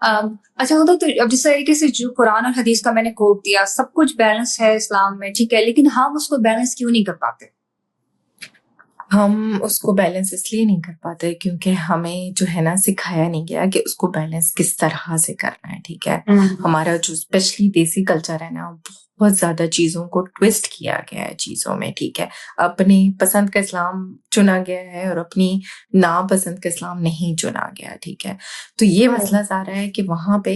अच्छा होता तो अब जिस तरीके से जो कुरान और हदीस का मैंने कोट दिया, सब कुछ बैलेंस है इस्लाम में, ठीक है, लेकिन हम उसको बैलेंस क्यों नहीं कर पाते? हम उसको बैलेंस इसलिए नहीं कर पाते क्योंकि हमें जो है ना सिखाया नहीं गया कि उसको बैलेंस किस तरह से करना है, ठीक है। हमारा जो स्पेशली देसी कल्चर है ना, बहुत ज्यादा चीजों को ट्विस्ट किया गया है चीजों में, ठीक है। अपनी पसंद का इस्लाम चुना गया है और अपनी नापसंद का इस्लाम नहीं चुना गया, ठीक है। तो ये मसला आ रहा है कि वहां पे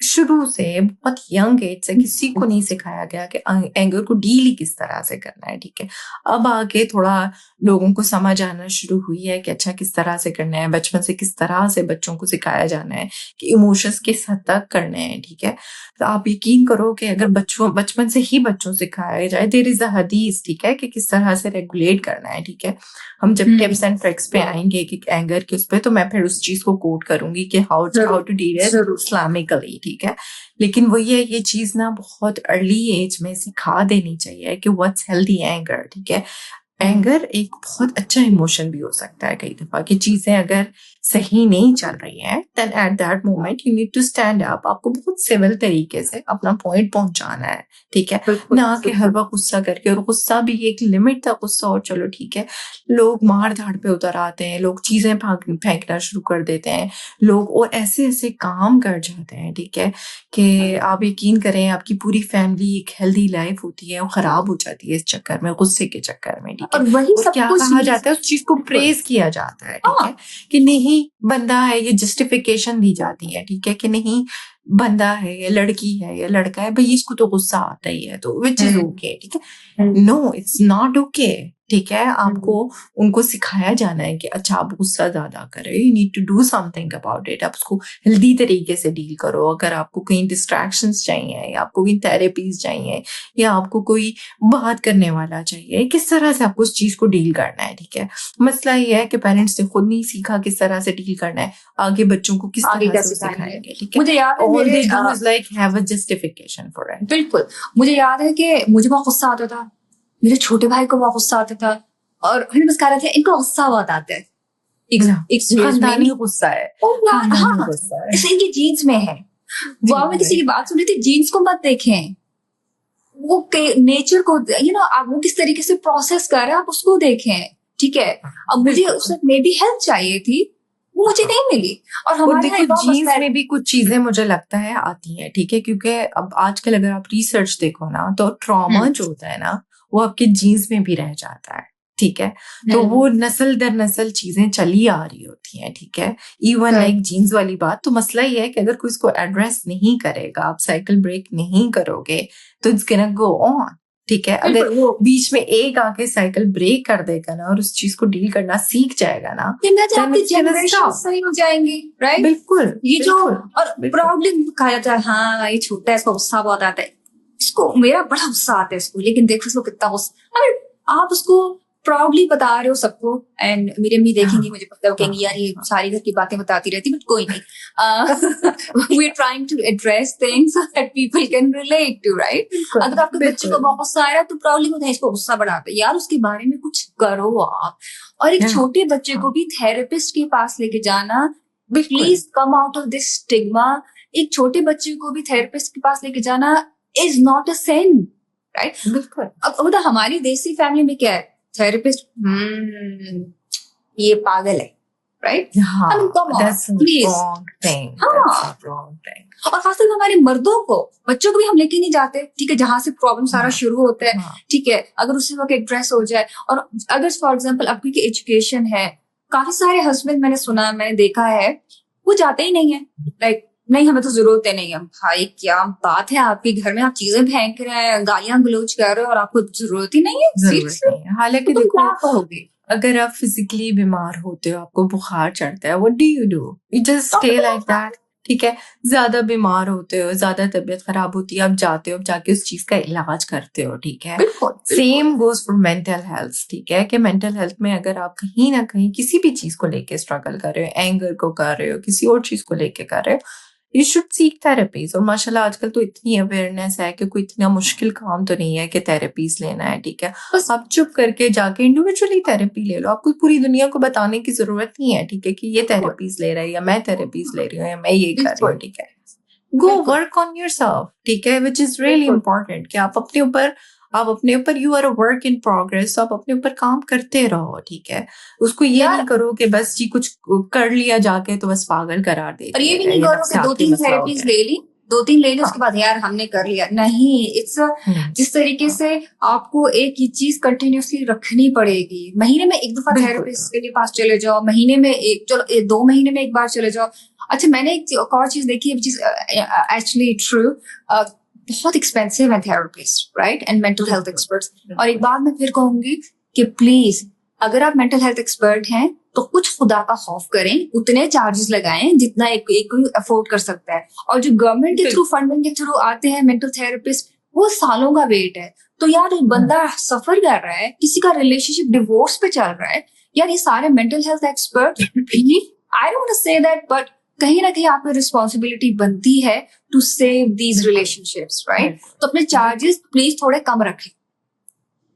शुरू से बहुत यंग एज से किसी को नहीं सिखाया गया कि एंगर को डील ही किस तरह से करना है, ठीक है। अब आगे थोड़ा लोगों को समझ आना शुरू हुई है कि अच्छा किस तरह से करना है, बचपन से किस तरह से बच्चों को सिखाया जाना है कि इमोशंस किस हद तक करने हैं, ठीक है। तो आप यकीन करो कि अगर बचपन से ही बच्चों सिखाया जाए, देयर इज अ हदीस, ठीक है, कि किस तरह से रेगुलेट करना है, ठीक है। हम जब टिप्स एंड ट्रिक्स पे आएंगे कि एंगर के उस पे, तो मैं फिर उस चीज को कोट करूंगी कि how to deal it Islamically, ठीक है। लेकिन वो ये चीज ना बहुत अर्ली एज में सिखा देनी चाहिए कि व्हाट्स हेल्दी एंगर, ठीक है। एंगर एक बहुत अच्छा इमोशन भी हो सकता है कई दफा कि चीजें अगर सही नहीं चल रही हैं, then at that moment you need to stand up. आपको बहुत सिविल तरीके से अपना पॉइंट पहुंचाना है, ठीक है, ना कि हर वक्त गुस्सा करके। और गुस्सा भी एक लिमिट तक गुस्सा हो, चलो ठीक है। लोग मार धाड़ पे उतर आते हैं, लोग चीजें फेंकना शुरू कर देते हैं, लोग और ऐसे ऐसे काम कर जाते हैं, ठीक है, कि आप यकीन करें आपकी पूरी फैमिली एक हेल्दी लाइफ होती है वो खराब हो जाती है इस चक्कर में, गुस्से के चक्कर में, ठीक है। और वही और सब क्या कुछ कहा जाता है, उस चीज को प्रेज किया जाता है, ठीक है, कि नहीं बंदा है, ये जस्टिफिकेशन दी जाती है, ठीक है, कि नहीं बंदा है या लड़की है या लड़का है, भाई इसको तो गुस्सा आता ही है, तो विच इज ओके, ठीक है। नो, इट्स नॉट ओके, ठीक है। आपको उनको सिखाया जाना है कि अच्छा आप गुस्सा ज्यादा करें, you need to do something about it. आप उसको हेल्दी तरीके से डील करो। अगर आपको कहीं डिस्ट्रैक्शंस चाहिए या आपको कहीं थेरेपीज चाहिए या आपको कोई बात करने वाला चाहिए, किस तरह से आपको उस चीज को डील करना है, ठीक है। मसला ये है कि पेरेंट्स ने खुद नहीं सीखा किस तरह से डील करना है, आगे बच्चों को किस आगे तरह से कैसे वो सिखाएंगे? सिखाएंगे, ठीक है। मुझे याद है ऑल मेरे they do is like have a justification for it. बिल्कुल, मुझे याद है कि मुझे बहुत गुस्सा आता था, मेरे छोटे भाई को बहुत गुस्सा आता था, और हम बस कह रहे थे इनको गुस्सा बहुत आता है। एक चीज में खानदानी गुस्सा है, खानदानी हाँ, गुस्सा है। इसे इनकी जीन्स में है। वो आपने किसी की बात सुनी थी, जीन्स को मत देखें, वो नेचर को, आप वो किस तरीके से प्रोसेस कर रहे हैं आप उसको देखें, ठीक है। अब मुझे उससे मे बी हेल्प चाहिए थी, वो मुझे नहीं मिली। और और हमारे यहाँ देखो एक और जीन्स मसला है। में भी कुछ चीजें मुझे लगता है आती हैं, ठीक है, क्योंकि अब आजकल अगर आप रिसर्च देखो ना, तो ट्रॉमा जो होता है ना वो आपके जीन्स में भी रह जाता है, ठीक है। तो वो नस्ल दर नस्ल चीजें चली आ रही होती हैं, ठीक है। इवन लाइक जीन्स वाली बात, तो मसला ये है कि अगर कोई इसको एड्रेस नहीं करेगा, आप साइकिल ब्रेक नहीं करोगे, तो इट्स गोना गो ऑन, ठीक है। अगर बीच में एक आके साइकिल ब्रेक कर देगा ना और उस चीज को डील करना सीख जाएगा ना, आपकी जनरेशन सही हो जाएंगी, राइट। बिल्कुल ये जो और प्राउडली कहा जाता है, हाँ ये छोटा है, इसको गुस्सा बहुत आता है, इसको मेरा बड़ा गुस्सा आता है इसको, लेकिन देखो इसको कितना गुस्सा। अगर आप उसको प्राउडली बता रहे हो सबको, एंड मेरी अम्मी देखेंगी मुझे, पता है कहेंगी यार ये सारी घर की बातें बताती रहती, बट कोई नहीं, we are trying to address things that people can relate to, right. अगर आपके बच्चे को बहुत गुस्सा आ रहा है तो प्राउडली बताए इसको गुस्सा बढ़ाता है, यार उसके बारे में कुछ करो आप। और एक छोटे बच्चे को भी थेरेपिस्ट के पास लेके जाना, please come out of this stigma. एक छोटे बच्चे को भी थेरेपिस्ट के पास लेके जाना is not a sin, right. बिल्कुल। अब मतलब हमारी देसी फैमिली में क्या है, थेरेपिस्ट ये पागल है, राइट। और खासकर हमारे मर्दों को, बच्चों को भी हम लेके नहीं जाते, ठीक है, जहां से प्रॉब्लम सारा शुरू होता है, ठीक है। अगर उसी वक्त एड्रेस हो जाए, और अगर फॉर एग्जाम्पल आपकी की एजुकेशन है, काफी सारे हस्बैंड मैंने देखा है, वो जाते ही नहीं है, लाइक नहीं हमें तो जरूरत है नहीं है। भाई क्या बात है, आपके घर में आप चीजें फेंक रहे हैं, गालियां गलोच कर रहे हो, और आपको जरूरत ही नहीं है। हालांकि देखो क्या कहोगे, अगर आप फिजिकली बीमार होते हो, आपको बुखार चढ़ता है, what do you just stay like that, ठीक है। ज्यादा बीमार होते हो, ज्यादा तबीयत खराब होती है, आप जाते हो, जाके उस चीज का इलाज करते हो, ठीक है। Same goes for mental health, ठीक है, कि मेंटल हेल्थ में अगर आप कहीं ना कहीं किसी भी चीज को लेके स्ट्रगल कर रहे हो, एंगर को कर रहे हो, किसी और चीज को लेके कर रहे हो, यू शुड सीक थेरेपीज। और माशाल्लाह आजकल तो इतनी अवेयरनेस है कि कोई इतना मुश्किल काम तो नहीं है कि थेरेपीज लेना है, ठीक है। बस आप चुप करके जाके इंडिविजुअली थेरेपी ले लो, आपको पूरी दुनिया को बताने की जरूरत नहीं है, ठीक है, कि ये बिल्कुल थेरेपीज ले रहा है या मैं थेरेपीज ले रही हूँ या मैं ये कर रही हूँ, बिल्कुल ठीक है। गो बिल्कुल वर्क ऑन योरसेल्फ, ठीक है, विच इज रियली बिल्कुल इम्पोर्टेंट कि आप अपने ऊपर you are a work in progress, तो आप अपने ऊपर काम करते रहो, ठीक है। उसको ये यार। नहीं करो कि बस जी कुछ कर लिया जाके तो बस पागल करार दे और ये भी दिया नहीं ये करो कि दो नफ्सियाती तीन मसला हो थेरेपीज गया। ले ली, दो तीन ले ली उसके हाँ, बाद यार हमने कर लिया, नहीं। इट्स नहीं, जिस तरीके हाँ, से आपको एक ही चीज कंटिन्यूअसली रखनी पड़ेगी। महीने में एक दफा बिल्कुल, थेरेपिस्ट के पास चले जाओ, महीने में एक, चलो 2 महीने में एक बार चले जाओ। अच्छा, मैंने एक और चीज देखी है विच इज एक्चुअली ट्रू। बहुत एक्सपेंसिव है therapist, right, and mental health बिल्कुल, एक्सपर्ट्स। और एक बिल्कुल, बात मैं फिर कहूंगी कि प्लीज, अगर आप मेंटल हेल्थ एक्सपर्ट हैं तो कुछ खुदा का खौफ करें, उतने चार्जेस लगाएं जितना एक कोई अफोर्ड कर सकता है। और जो गवर्नमेंट के थ्रू, बिल्कुल, फंडिंग के थ्रू आते हैं मेंटल थेरेपिस्ट, वो सालों का वेट है। तो यार एक बंदा सफर कर रहा है, किसी का रिलेशनशिप डिवोर्स पे चल रहा है, यार ये सारे मेंटल हेल्थ एक्सपर्ट भी, I don't want to say that, but कहीं ना कहीं आपकी रिस्पॉन्सिबिलिटी बनती है टू सेव दीज बिल्कुल, रिलेशनशिप्स, राइट। बिल्कुल, तो अपने बिल्कुल। चार्जेस प्लीज थोड़े कम रखें।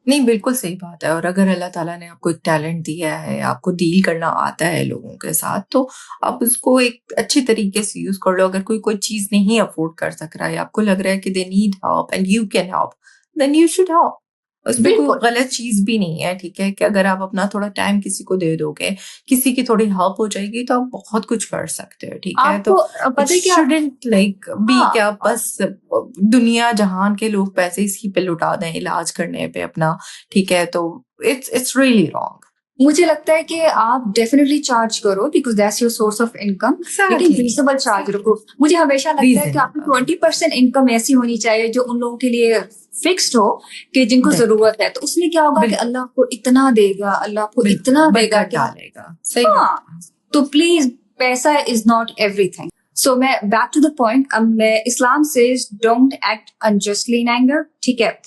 नहीं, बिल्कुल सही बात है। और अगर अल्लाह ताला ने आपको एक टैलेंट दिया है, आपको डील करना आता है लोगों के साथ, तो आप उसको एक अच्छी तरीके से यूज़ कर लो। अगर कोई चीज़ नहीं अफ़ोर्ड कर सक रहा है, आपको लग रहा है कि they need help and you can help, then you should help. उसमें कोई बिल्कुल। गलत चीज़ भी नहीं है, ठीक है, कि अगर आप अपना थोड़ा टाइम किसी को दे दोगे, किसी की थोड़ी हेल्प हो जाएगी, तो आप बहुत कुछ कर सकते हो, ठीक है। आपको तो इट पता है क्या? शुडंट लाइक बी हाँ, कि आप बस दुनिया जहान के लोग पैसे इसी पे लुटा दें इलाज करने पे अपना, ठीक है। तो इट्स रियली रॉन्ग। मुझे लगता है कि आप डेफिनेटली चार्ज करो because that's your source of income, लेकिन एग्जैक्टली, रीजनेबल चार्ज एग्जैक्टली, रखो। मुझे हमेशा लगता है कि आपकी रीजनेबल, 20% इनकम ऐसी होनी चाहिए जो उन लोगों के लिए फिक्स्ड हो, कि जिनको बिल्कुल, जरूरत है। तो उसमें क्या होगा कि बिल्कुल, अल्लाह आपको इतना देगा, अल्लाह आपको बिल्कुल इतना देगा बरकत कि आप, डालेगा, सही बात हाँ। है। तो प्लीज, पैसा इज नॉट एवरीथिंग। सो मैं बैक टू द पॉइंट, अब मैं, Islam says don't act unjustly in anger, ठीक है।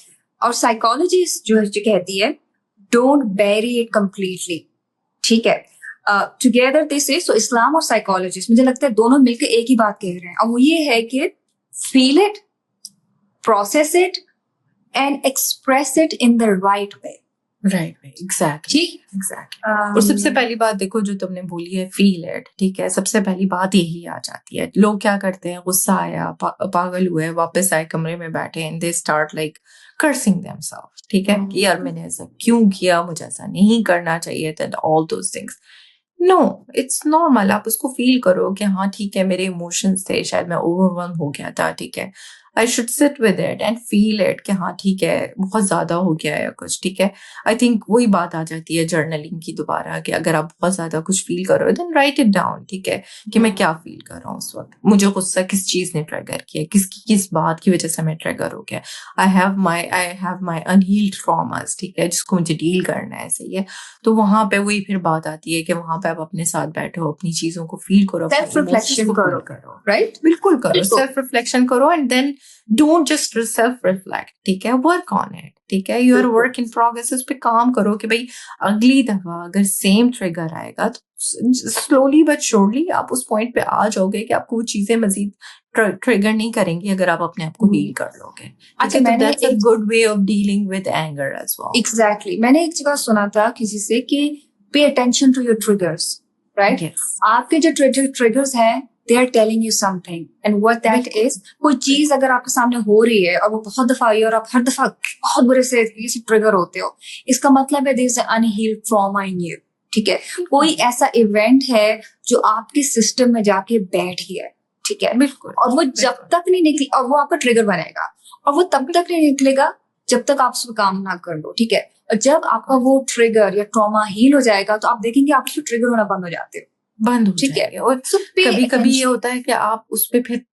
और साइकोलॉजी जो कहती है डोंट बैरी इट कंप्लीटली, ठीक है। टुगेदर दे से, सो इस्लाम और साइकोलॉजिस्ट मुझे लगता है दोनों मिलकर एक ही बात कह रहे हैं, और वो ये है कि feel it, process it and express it in the right way, right, exactly, ठीक। एग्जैक्टली। और सबसे पहली बात देखो जो तुमने बोली है, फील इट, ठीक है, सबसे पहली बात यही आ जाती है। लोग क्या करते हैं, गुस्सा आया, पागल हुए, वापस आए, कमरे में बैठे, and they start like cursing themselves, ठीक है, कि यार मैंने ऐसा क्यों किया, मुझे ऐसा नहीं करना चाहिए था, all those things. No, it's normal. आप उसको फील करो कि हाँ ठीक है, मेरे इमोशंस थे, शायद मैं ओवरवेल्म हो गया था, ठीक है। I should sit with it and feel it कि हाँ ठीक है, बहुत ज्यादा हो गया है कुछ, ठीक है। आई थिंक वही बात आ जाती है जर्नलिंग की दोबारा, कि अगर आप बहुत ज्यादा कुछ फील करो देन राइट इट डाउन, ठीक है, कि मैं क्या फील कर रहा हूँ उस वक्त, मुझे गुस्सा किस चीज ने ट्रिगर किया, किस बात की वजह से मैं ट्रिगर हो गया। I have my unhealed traumas, ठीक है, जिसको मुझे डील करना है, सही है। तो वहां पे वही फिर बात आती है कि वहां पे आप अपने साथ बैठो, अपनी चीजों को फील करो, सेल्फ अपने इमोशंस रिफ्लेक्शन को फील करो, करो, राइट। बिल्कुल करो, बिल्कुल सेल्फ रिफ्लेक्शन करो, and then don't just self reflect, ठीक है, वर्क ऑन इट, ठीक है, यू आर बिल्कुल वर्क इन प्रोग्रेस। उस पर काम करो कि भाई अगली दफा अगर सेम ट्रिगर आएगा तो स्लोली बट श्योरली आप उस पॉइंट पे आ जाओगे कि आपको वो चीजें मजीद ट्रिगर नहीं करेंगी, अगर आप अपने आप को हील कर लोगे, ठीक अच्छा, है। तो मैंने दैट्स अ एक, good way of dealing with anger as well. Exactly मैंने एक जगह सुना था किसी से कि pay attention to your triggers, right. Yes, आपके जो ट्रिगर्स हैं they are telling you something, and what that बिल्कुल, इज, कोई चीज अगर आपके सामने हो रही है और वो बहुत दफा हुई है और आप हर दफा बहुत बुरे से ट्रिगर होते हो, इसका मतलब है there is unhealed trauma in you, ठीक है। कोई ऐसा इवेंट है जो आपके सिस्टम में जाके बैठ गया है, ठीक है। बिल्कुल, और वो जब बिल्कुल, तक नहीं निकली, और वो आपका ट्रिगर बनेगा, और वो तब तक नहीं निकलेगा जब तक आप उस पर काम ना कर लो, ठीक है। और जब आपका वो ट्रिगर या ट्रॉमा हील हो जाएगा तो आप देखेंगे आप उस पर ट्रिगर होना बंद हो जाते हो, बंद हो ठीक है। जाएंगे। और सो पे कभी कभी ये अटेंशन, होता है कि आप उस पे फिर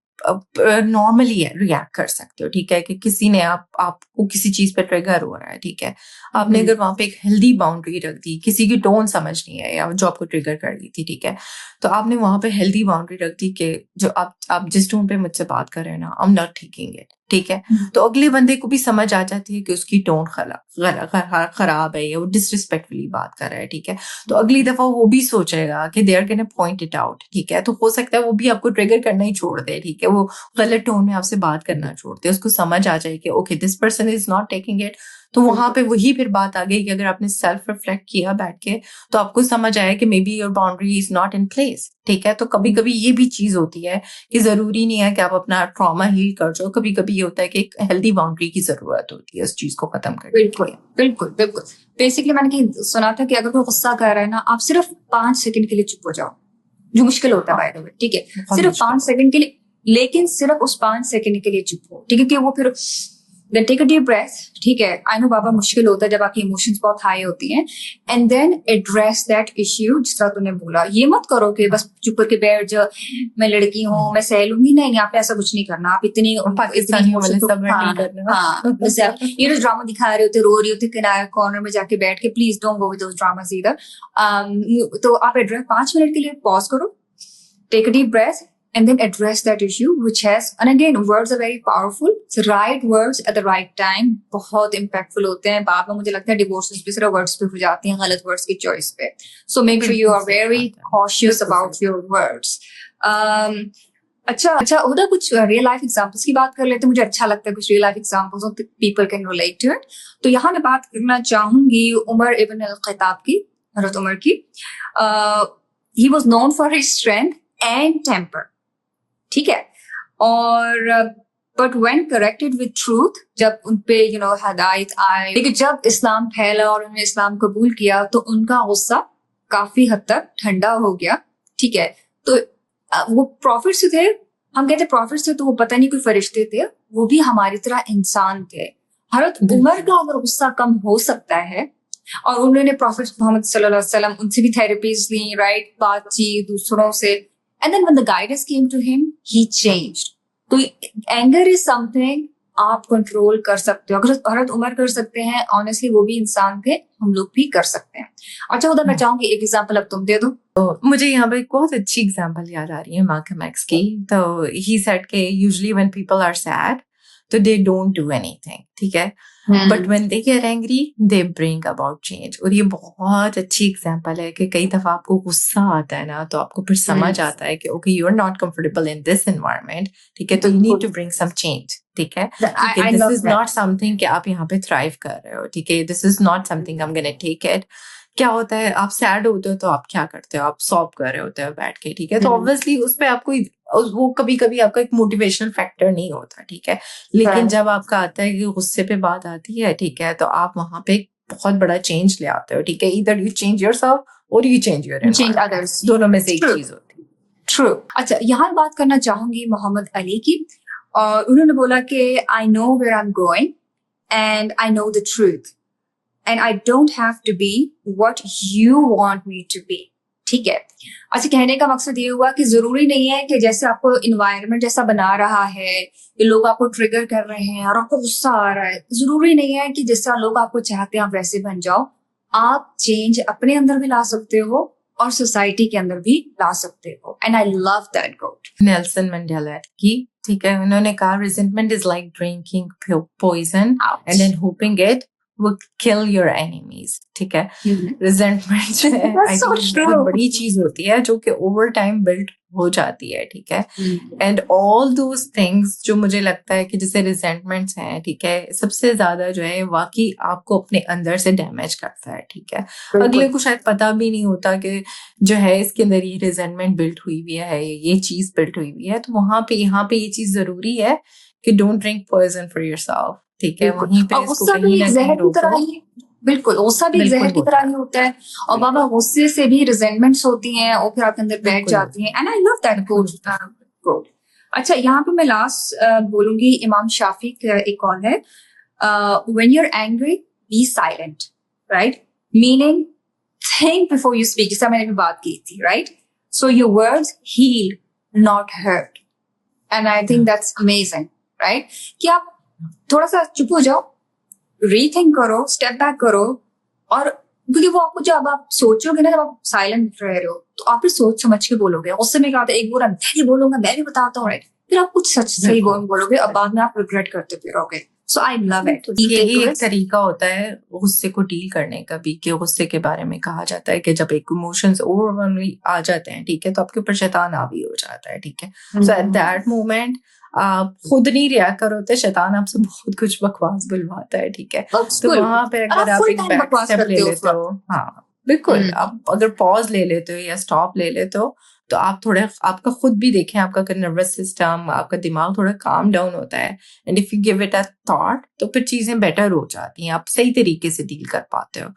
नॉर्मली रिएक्ट कर सकते हो, ठीक है, कि किसी ने आपको किसी चीज पे ट्रिगर हो रहा है, ठीक है। आपने अगर वहां पे एक हेल्दी बाउंड्री रख दी, किसी की टोन समझ नहीं है या जो आपको ट्रिगर कर रही थी, ठीक है, तो आपने वहां पे हेल्दी बाउंड्री रख दी कि जो आप जिस टोन पे मुझसे बात कर रहे हैं ना, I am not taking it, ठीक है। तो अगले बंदे को भी समझ आ जाती है कि उसकी टोन खराब है या वो डिसरिस्पेक्टफुली बात कर रहा है, ठीक है। तो अगली दफा वो भी सोचेगा कि they are can point it out, ठीक है। तो हो सकता है वो भी आपको ट्रिगर करना ही छोड़ दे, ठीक है, वो गलत टोन में आपसे बात करना छोड़ दे, उसको समझ आ जाए कि okay this person is not taking it. तो वहां पे वही फिर बात आ गई कि अगर आपने सेल्फ रिफ्लेक्ट किया बैठ के तो आपको समझ आया कि may be your boundary is not in place, ठीक है। तो कभी कभी ये भी चीज होती है कि जरूरी नहीं है कि आप अपना ट्रॉमा हील कर जाओ, कभी कभी ये होता है कि एक हेल्दी बाउंड्री की जरूरत होती है उस चीज को खत्म करने। बिल्कुल बिल्कुल बिल्कुल। बेसिकली मैंने कहीं सुना था कि अगर कोई गुस्सा कर रहा है ना, आप सिर्फ 5 सेकंड के लिए चुप हो जाओ, जो मुश्किल होता है बाय द वे, ठीक है। सिर्फ 5 सेकंड के लिए, लेकिन सिर्फ उस 5 सेकंड के लिए चुप हो, ठीक है। कि वो फिर then take a deep breath, ठीक है। आई नो बाबा मुश्किल होता है जब आपकी इमोशंस बहुत हाई होती हैं, and then address that issue. जिस तरह तूने बोला, ये मत करो कि बस चुप करके बैठ जा, मैं लड़की हूँ मैं सह लूंगी, नहीं नहीं, आप ऐसा कुछ नहीं करना। आप इतनी ये जो ड्रामा दिखा रहे होते, रो रही होते किनारे कॉर्नर में जाके बैठ के, please don't go with those dramas either. तो आप एड्रेस 5 मिनट के लिए पॉज करो, take a deep breath, and then address that issue which has, and again words are very powerful, so right words at the right time बहुत impactful होते हैं। बाद में मुझे लगता है डिवोर्सेस भी सिर्फ वर्ड्स पे हो जाती हैं, गलत वर्ड्स की चॉइस पे। so make sure you are very cautious about your words। अच्छा उधर कुछ रियल लाइफ एग्जांपल्स की बात कर लेते हैं। मुझे अच्छा लगता है कुछ real life examples of people can relate to it. तो यहाँ मैं बात करना चाहूंगी उमर इब्न अल-खत्ताब की, हज़रत उमर की। he was known for his strength and temper, ठीक है। और but when corrected with truth, जब उनपे हदायत आए, लेकिन जब इस्लाम फैला और उन्होंने इस्लाम कबूल किया तो उनका गुस्सा काफी हद तक ठंडा हो गया, ठीक है। तो वो प्रॉफिट्स थे, हम कहते प्रॉफिट्स थे, तो वो पता नहीं कोई फरिश्ते थे, वो भी हमारी तरह इंसान थे। हज़रत उमर का अगर गुस्सा कम हो सकता है, और उन्होंने प्रॉफिट मोहम्मद सल्लल्लाहु अलैहि वसल्लम उनसे भी थेरेपीज ली, राइट, बातचीत दूसरों से, and then when the guidance came to him he changed। तो anger is something आप कंट्रोल कर सकते हो। अगर हज़रत उमर कर सकते हैं, ऑनेस्टली वो भी इंसान थे, हम लोग भी कर सकते हैं। अच्छा उधर मैं चाहूंगी एक एग्जांपल अब तुम दे दो। तो मुझे यहाँ पे एक बहुत अच्छी एग्जांपल याद आ रही है मार्कम एक्स की। तो ही सेड के usually when people are sad तो दे डोंट डू एनीथिंग, ठीक है, but when they get angry they bring about change. और ये बहुत अच्छी एग्जांपल है कि कई दफा आपको गुस्सा आता है ना, तो आपको फिर समझ आता है कि okay you are not comfortable in this environment, ठीक है, तो you need to bring some change, ठीक है। दिस इज नॉट समथिंग कि आप यहाँ पे थ्राइव कर रहे हो, ठीक है, this is not something I am gonna take it. क्या होता है, आप सैड होते हो तो आप क्या करते हो, आप सॉल्व कर रहे होते हो बैठ के, ठीक है। तो ऑब्वियसली उस पे आपको वो कभी कभी आपका एक मोटिवेशनल फैक्टर नहीं होता, ठीक है। लेकिन जब आपका आता है कि गुस्से पे बात आती है, ठीक है, तो आप वहां पे बहुत बड़ा चेंज ले आते हो, ठीक है। ईदर यू चेंज योरसेल्फ और यू चेंज योर अदर्स, दोनों में से एक चीज होती है। ट्रू। अच्छा यहाँ बात करना चाहूंगी मोहम्मद अली की, और उन्होंने बोला कि I know where I am going and I know the truth and I don't have to be what you want me to be, ठीक है। अच्छा कहने का मकसद ये हुआ कि जरूरी नहीं है कि जैसे आपको इन्वायरमेंट जैसा बना रहा है, ये लोग आपको ट्रिगर कर रहे हैं और आपको गुस्सा आ रहा है, जरूरी नहीं है कि जैसा लोग आपको चाहते हैं आप वैसे बन जाओ। आप चेंज अपने अंदर भी ला सकते हो और सोसाइटी के अंदर भी ला सकते हो। And I love that quote Nelson Mandela की, ठीक है। उन्होंने कहा resentment is like drinking poison and then hoping it will kill your enemies, ठीक है। रिजेंटमेंट जो है बहुत बड़ी चीज होती है जो कि ओवर टाइम बिल्ड हो जाती है, ठीक है। एंड ऑल दोज थिंग्स जो मुझे लगता है कि जैसे रिजेंटमेंट्स हैं, ठीक है, सबसे ज्यादा जो है वाकई आपको अपने अंदर से डैमेज करता है, ठीक है। अगले को शायद पता भी नहीं होता कि जो है इसके अंदर ये रिजेंटमेंट बिल्ड हुई हुई है, ये चीज बिल्ड हुई हुई है। तो वहां पे यहाँ पे ये चीज जरूरी है कि don't drink poison for yourself, ठीक है। वहीं पे गुस्सा भी जहर की तरह ही, बिल्कुल गुस्सा भी जहर की तरह ही होता है। और बाबा गुस्से से भी रिजेंटमेंट्स होती हैं और फिर आपके अंदर बैठ जाती हैं। And I love that quote. अच्छा यहाँ पे मैं लास्ट बोलूंगी, इमाम शाफी का एक कॉल है, when you are angry be silent, right, meaning think before you speak, जिसका मैंने भी बात की थी, right. So your words heal not hurt, and I think that's amazing, right. कि आप थोड़ा सा चुप हो जाओ, रीथिंक करो, स्टेप बैक करो, और क्योंकि वो आपको जब आप सोचोगे ना, जब आप साइलेंट रह रहे हो तो आप फिर सोच समझ के बोलोगे। उस समय क्या होता है, एक बोला मैं भी बोलूंगा, मैं भी बताता हूँ, राइट, फिर आप कुछ सच सही बिल्कुल। बोलोगे और बाद में आप रिग्रेट करते फिरोगे. सो आई लव इट. यही एक तरीका होता है गुस्से को डील करने का भी, कि गुस्से के बारे में कहा जाता है कि जब एक इमोशंस ओवरवेलमिंग आ जाते हैं, ठीक है, तो आपके ऊपर शैतान हावी हो जाता है, ठीक है. सो एट दैट मोमेंट आप खुद नहीं रिएक्ट करोगे, शैतान आपसे बहुत कुछ बकवास बुलवाता है, ठीक है. तो वहां पे अगर आप एक बैक स्टेप ले लेते हो, हाँ बिल्कुल, आप अगर पॉज ले लेते हो या स्टॉप ले लेते हो, तो आप थोड़ा आपका खुद भी देखें, आपका नर्वस सिस्टम, आपका दिमाग थोड़ा काम डाउन होता है. And if you give it a thought, तो फिर चीजें बेटर हो जाती हैं, आप सही तरीके से डील कर पाते हो.